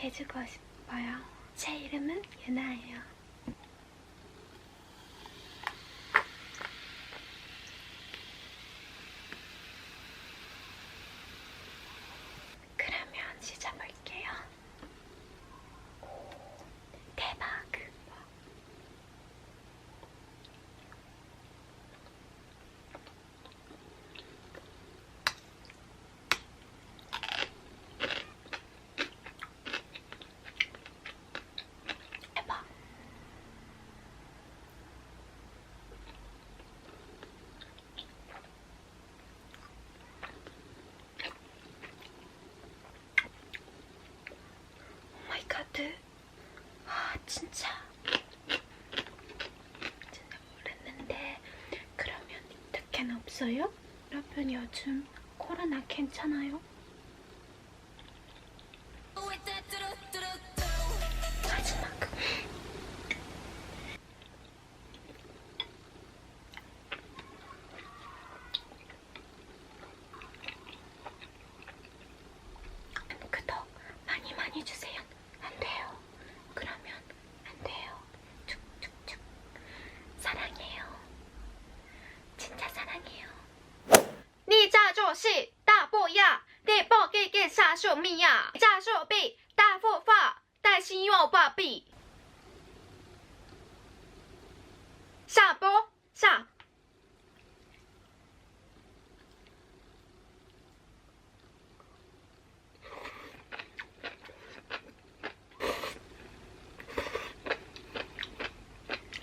해주고 싶어요. 제 이름은 유나예요. 그러면 씻어볼게요. 오, 대박! 진짜 모르는데 그러면 특혜는 없어요? 여러분 요즘 코로나 괜찮아요? 마지막 구독 많이 주세요. 안 돼요. 그러면 안 돼요. 쭉쭉쭉. 사랑해요. 진짜 사랑해요. 你诈作戏大不雅，你不给给杀手命呀！诈作弊大佛法，带信用把币。下播下。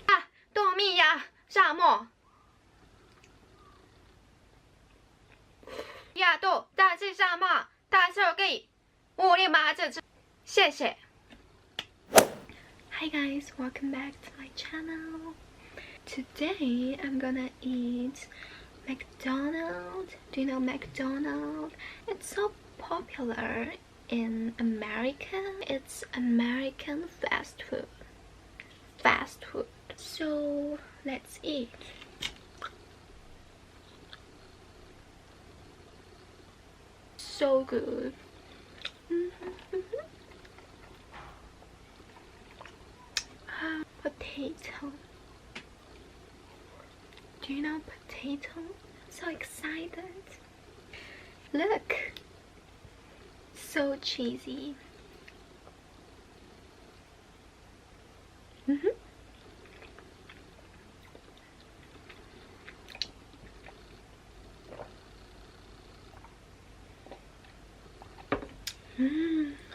啊，多米呀，沙漠。亚豆大气沙漠大手给我立马这谢谢。Hi guys, welcome back to my channel. Today I'm gonna eat McDonald's. Do you know McDonald's? It's so popular in America. It's American fast food. Fast food. So let's eat. So good. Potato. Do you know potato? I'm so excited. Look. So cheesy.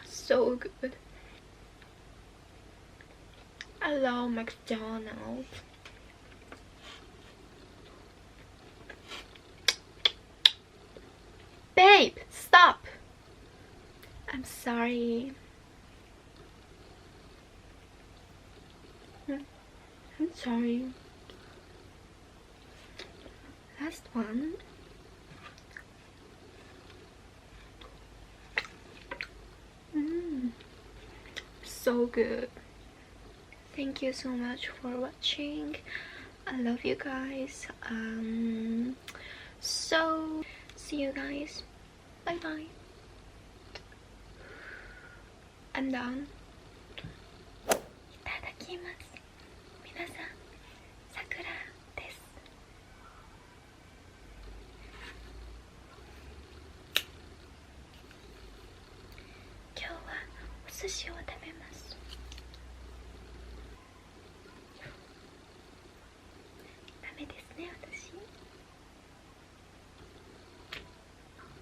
So good. I love McDonald's. Babe, stop! I'm sorry. I'm sorry. Last one. So good. Thank you so much for watching. I love you guys. So see you guys. Bye bye. I'm done. いただきます。皆さん、桜です。今日はお寿司を食べます。ダメですね、私。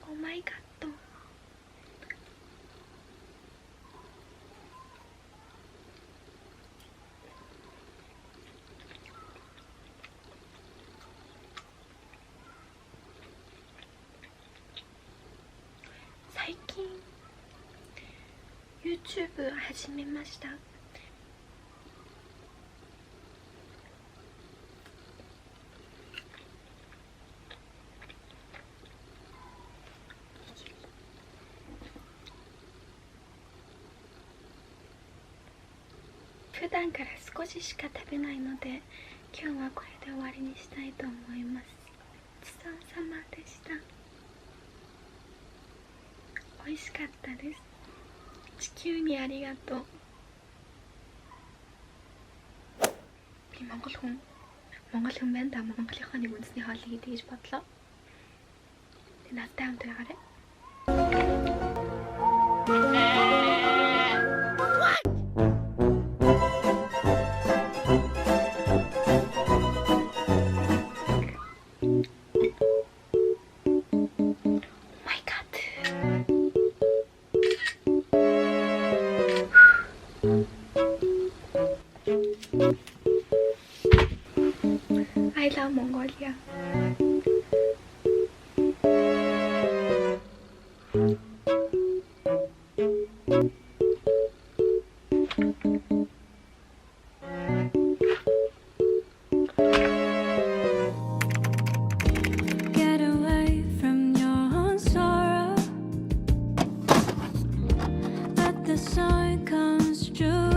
Oh my god. 最近 YouTube 始めました。普段から少ししか食べないので、今日はこれで終わりにしたいと思います。ごちそうさまでした。美味しかったです。地球にありがとう。Би Монгол хүн байна да. Монголынхоо нэг үндэсний хоолыг идэх гэж бодлоо. Надтай хамт байгаарай. I love Mongolia. Get away from your own sorrow. Let the sun comes through.